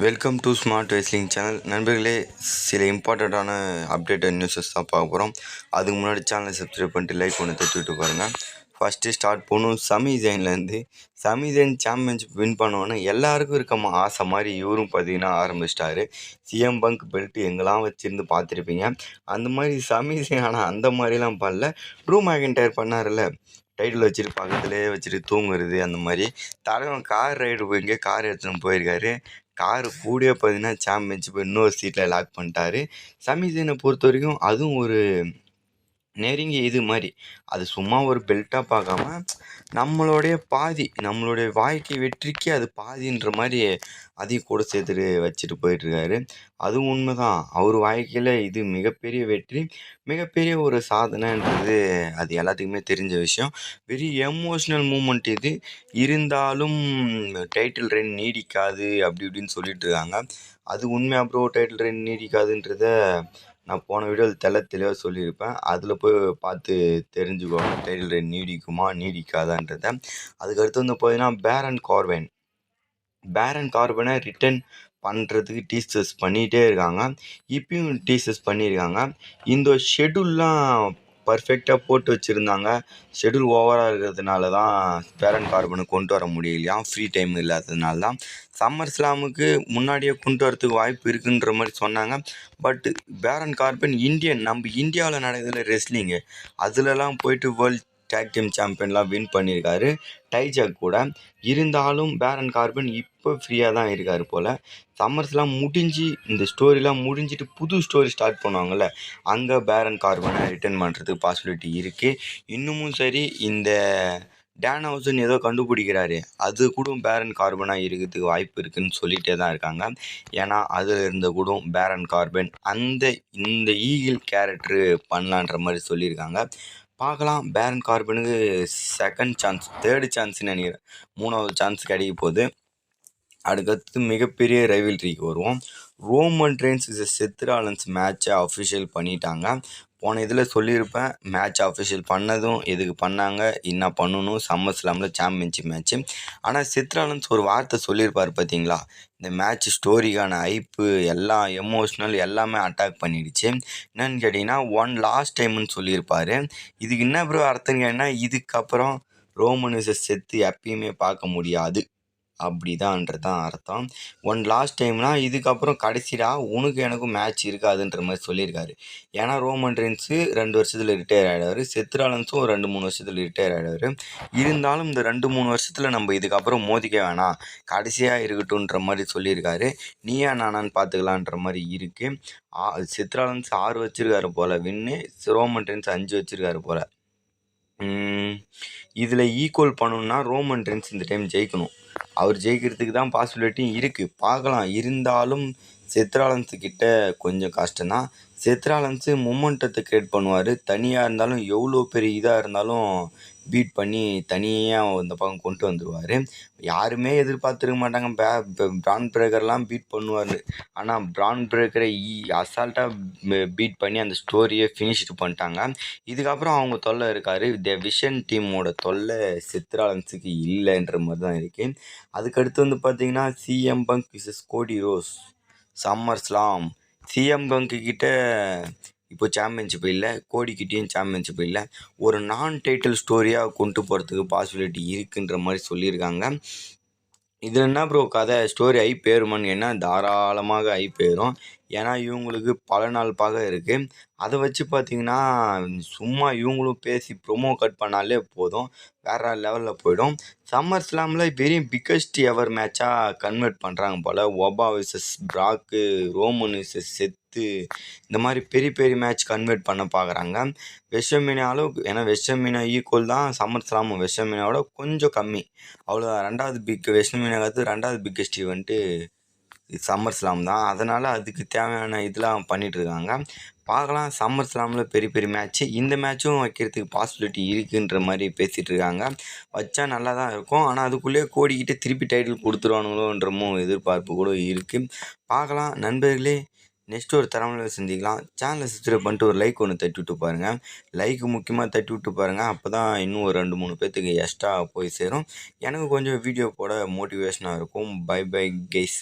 Welcome to smart wrestling channel. நண்பர்களே, சில இம்பார்ட்டண்ட்டான அப்டேட்டட் நியூஸஸ் தான் பார்க்க போகிறோம். அதுக்கு முன்னாடி சேனலை சப்ஸ்கிரைப் பண்ணிட்டு லைக் ஒன்று தட்டி பாருங்கள். ஃபஸ்ட்டு ஸ்டார்ட் பண்ணும் சமீசைன்லேருந்து. சமீசைன் சாம்பியன்ஷிப் வின் பண்ணுவோன்னு எல்லாருக்கும் இருக்க ஆசை மாதிரி இவரும் பார்த்தீங்கன்னா ஆரம்பிச்சிட்டாரு. சிஎம் பங்க் பெல்ட் எங்கெல்லாம் வச்சுருந்து பார்த்துருப்பீங்க. அந்த மாதிரி சமீசைன் ஆனால் அந்த மாதிரிலாம் பண்ணல. ட்ரூ மேக்கின்டையர் பண்ணார்ல, டைட்டில் வச்சுட்டு பக்கத்துலேயே வச்சுட்டு தூங்குறது. அந்த மாதிரி தலைவன் கார் ரைடு போய் கார் எடுத்துன்னு போயிருக்காரு. காரு கூடயே பார்த்தீங்கன்னா சாம்பியன்ஷிப் இன்னொரு சீட்டில் லாக் பண்ணிட்டாரு. சமீசனை பொறுத்த வரைக்கும் அதுவும் ஒரு நெருங்கி இது மாதிரி அது சும்மா ஒரு பெல்ட்டாக பார்க்காம நம்மளுடைய பாதி, நம்மளுடைய வாழ்க்கை வெற்றிக்கு அது பாதின்ற மாதிரி அதையும் கூட சேர்த்துட்டு வச்சுட்டு போயிட்டுருக்காரு. அதுவும் உண்மை தான். அவர் வாழ்க்கையில் இது மிகப்பெரிய வெற்றி, மிகப்பெரிய ஒரு சாதனைன்றது அது எல்லாத்துக்குமே தெரிஞ்ச விஷயம். வெரி எமோஷ்னல் மூமெண்ட் இது. இருந்தாலும் டைட்டில் ரெயின் நீடிக்காது அப்படி இப்படின்னு சொல்லிட்டு இருக்காங்க. அது உண்மை. அப்புறம் டைட்டில் ரெயின் நீடிக்காதுன்றத நான் போன வீடியோவில் தெளிவாக சொல்லியிருப்பேன். அதில் போய் பார்த்து தெரிஞ்சுக்கோங்க, டைட்டில் ரெயின் நீடிக்குமா நீடிக்காதான்றதை. அதுக்கடுத்து வந்து பார்த்தீங்கன்னா பேரன் கார்பனை ரிட்டர்ன் பண்ணுறதுக்கு டீசர்ஸ் பண்ணிகிட்டே இருக்காங்க. இப்பயும் டீசர்ஸ் பண்ணியிருக்காங்க. இந்த ஷெடியூல்லாம் பர்ஃபெக்டாக போட்டு வச்சுருந்தாங்க. ஷெடியூல் ஓவராக இருக்கிறதுனால தான் பேரன் கார்பனை கொண்டு வர முடியலையா, ஃப்ரீ டைம் இல்லாததுனால தான். சம்மர் ஸ்லாமுக்கு முன்னாடியே கொண்டு வரதுக்கு வாய்ப்பு இருக்குன்ற மாதிரி சொன்னாங்க. பட் பேரன் கார்பன் நம்ம இந்தியாவில் நடக்குதுல ரெஸ்லிங்கு, அதுலலாம் போயிட்டு வேர்ல்ட் டேக் டீம் சாம்பியன்லாம் வின் பண்ணியிருக்காரு டைஜாக் கூட. இருந்தாலும் பேரன் கார்பன் இப்போ ஃப்ரீயாக தான் இருக்கார் போல். சம்மர்ஸ்லாம் முடிஞ்சு இந்த ஸ்டோரிலாம் முடிஞ்சிட்டு புது ஸ்டோரி ஸ்டார்ட் பண்ணுவாங்கள்ல, அங்கே பேரன் கார்பனை ரிட்டர்ன் பண்ணுறதுக்கு பாசிபிலிட்டி இருக்குது. இன்னமும் சரி, இந்த டேன் ஹவுசன் ஏதோ கண்டுபிடிக்கிறாரு, அது கூட பேரன் கார்பனாக இருக்கிறதுக்கு வாய்ப்பு இருக்குதுன்னு சொல்லிகிட்டே தான் இருக்காங்க. ஏன்னா அதில் இருந்த கூட பேரன் கார்பன் இந்த ஈகிள் கேரக்டரு பண்ணலான்ற மாதிரி சொல்லியிருக்காங்க. பார்க்கலாம். பேரன் கார்பனுக்கு செகண்ட் சான்ஸ், தேர்டு சான்ஸ்ன்னு நினைக்கிறேன், 3வது சான்ஸ் கிடைக்க போகுது. அதுக்கடுத்து மிகப்பெரிய ரைவல்ரிக்கு வருவோம். ரோமன் ரெயின்ஸ் செத் ராலின்ஸ் மேட்சை அஃபிஷியல் பண்ணிட்டாங்க. போன இதில் சொல்லியிருப்பேன், மேட்ச் அஃபிஷியல் பண்ணதும் எதுக்கு பண்ணாங்க, என்ன பண்ணணும், சம்மர் ஸ்லாமில் சாம்பியன்ஷிப் மேட்ச்சு. ஆனால் செத் ராலின்ஸ் ஒரு வார்த்தை சொல்லியிருப்பார் பார்த்தீங்களா, இந்த மேட்ச் ஸ்டோரிக்கான ஹைப்பு எல்லாம் எமோஷ்னல் எல்லாமே அட்டாக் பண்ணிடுச்சு. என்னன்னு கேட்டிங்கன்னா, லாஸ்ட் டைம்னு சொல்லியிருப்பார். இதுக்கு என்ன ப்ரோ அர்த்தம் கேட்டிங்கன்னா, இதுக்கப்புறம் ரோமன் செத்து எப்பயுமே பார்க்க முடியாது அப்படிதான்றது தான் அர்த்தம். லாஸ்ட் டைம்னா இதுக்கப்புறம் கடைசிடா உனக்கு எனக்கும் மேட்ச் இருக்காதுன்ற மாதிரி சொல்லியிருக்காரு. ஏன்னா ரோமன் ரெயின்ஸு 2 வருஷத்தில் ரிட்டையர் ஆகிடுவார், செத் ராலின்ஸும் 2-3 வருஷத்தில் ரிட்டையர் ஆகிடுவார். இருந்தாலும் இந்த 2-3 வருஷத்தில் நம்ம இதுக்கப்புறம் மோதிக்க வேணாம், கடைசியாக இருக்கட்டும்ன்ற மாதிரி சொல்லியிருக்காரு. நீயா நானான்னு பார்த்துக்கலான்ற மாதிரி இருக்குது. செத் ராலின்ஸ் 6 வச்சுருக்காரு போல் வின்னு, ரோமன் ரெயின்ஸ் 5 வச்சுருக்காரு போல். இதில் ஈக்குவல் பண்ணணுன்னா ரோமன் ரெயின்ஸ் இந்த டைம் ஜெயிக்கணும். அவர் ஜெயிக்கிறதுக்கு தான் பாசிபிலிட்டியும் இருக்குது, பார்க்கலாம். இருந்தாலும் செத் ராலின்ஸ் கிட்ட கொஞ்சம் கஷ்டம்தான். செத் ராலின்ஸு மொமெண்டத்தை க்ரியேட் பண்ணுவார். தனியாக இருந்தாலும் எவ்வளோ பெரிய இதாக இருந்தாலும் பீட் பண்ணி தனியாக இந்த பக்கம் கொண்டு வந்துடுவார். யாருமே எதிர்பார்த்துருக்க மாட்டாங்க பிரான் பிரேக்கர்லாம் பீட் பண்ணுவார். ஆனால் பிரான் பிரேக்கரை அசால்ட்டாக பீட் பண்ணி அந்த ஸ்டோரியை ஃபினிஷ்டு பண்ணிட்டாங்க. இதுக்கப்புறம் அவங்க தொல்லை இருக்கார், விஷன் டீமோட தொல்லை செத் ராலின்ஸுக்கு இல்லைன்ற மாதிரி தான் இருக்குது. அதுக்கடுத்து வந்து பார்த்திங்கன்னா, சிஎம் பங்க் விசஸ் கோடி rose summer slam. CM bunk கிட்ட இப்போ சாம்பியன்ஷிப் இல்லை, கோடிக்கிட்டேயும் சாம்பியன்ஷிப் இல்லை. ஒரு நான் டைட்டில் ஸ்டோரியாக கொண்டு போகிறதுக்கு பாசிபிலிட்டி இருக்குன்ற மாதிரி சொல்லியிருக்காங்க. இதில் என்ன ப்ரோ கதை, ஸ்டோரி ஐ பேருமான்னு என்ன, தாராளமாக ஐ பேரும். ஏன்னா இவங்களுக்கு பல நாள் பாக இருக்குது. அதை வச்சு பார்த்திங்கன்னா சும்மா இவங்களும் பேசி ப்ரொமோ கட் பண்ணாலே போதும், வேறு லெவலில் போயிடும். சம்மர் ஸ்லாமில் வெரி பிக்கஸ்ட் எவர் மேட்சாக கன்வெர்ட் பண்ணுறாங்க போல். ஒபா விசஸ் பிராக்கு, ரோமன் விசஸ் செத்து, இந்த மாதிரி பெரிய பெரிய மேட்ச் கன்வெர்ட் பண்ண பார்க்குறாங்க. வெஸ்டர்மீனியா அளவுக்கு, ஏன்னா வெஸ்டர்மீனியா ஈக்குவல் தான் சம்மர் ஸ்லாமும், வெஸ்டர்மீனியாவோட கொஞ்சம் கம்மி, அவ்வளோதான். 2வது வெஸ்டர்மீனியா கற்று 2வது பிக்கஸ்ட் ஈவெண்ட்டு சம்மர் ஸ்லாம் தான். அதனால் அதுக்கு தேவையான இதெல்லாம் பண்ணிகிட்ருக்காங்க. பார்க்கலாம். சம்மர் ஸ்லாமில் பெரிய பெரிய மேட்ச்சு, இந்த மேட்ச்சும் வைக்கிறதுக்கு பாசிபிலிட்டி இருக்குன்ற மாதிரி பேசிகிட்டு இருக்காங்க. வச்சா நல்லா தான் இருக்கும். ஆனால் அதுக்குள்ளேயே கோடிக்கிட்டே திருப்பி டைட்டில் கொடுத்துருவானுங்களோன்றமும் எதிர்பார்ப்பு கூட இருக்குது. பார்க்கலாம். நண்பர்களே, நெக்ஸ்ட்டு ஒரு தரமான சந்திக்கலாம். சேனலை சப்ஸ்கிரைப் பண்ணிட்டு ஒரு லைக் ஒன்று தட்டி விட்டு பாருங்கள். லைக்கு முக்கியமாக தட்டி விட்டு பாருங்கள். அப்போ தான் இன்னும் ஒரு 2-3 பேர்த்துக்கு எக்ஸ்ட்ரா போய் சேரும். எனக்கு கொஞ்சம் வீடியோ போட மோட்டிவேஷனாக இருக்கும். Bye bye guys.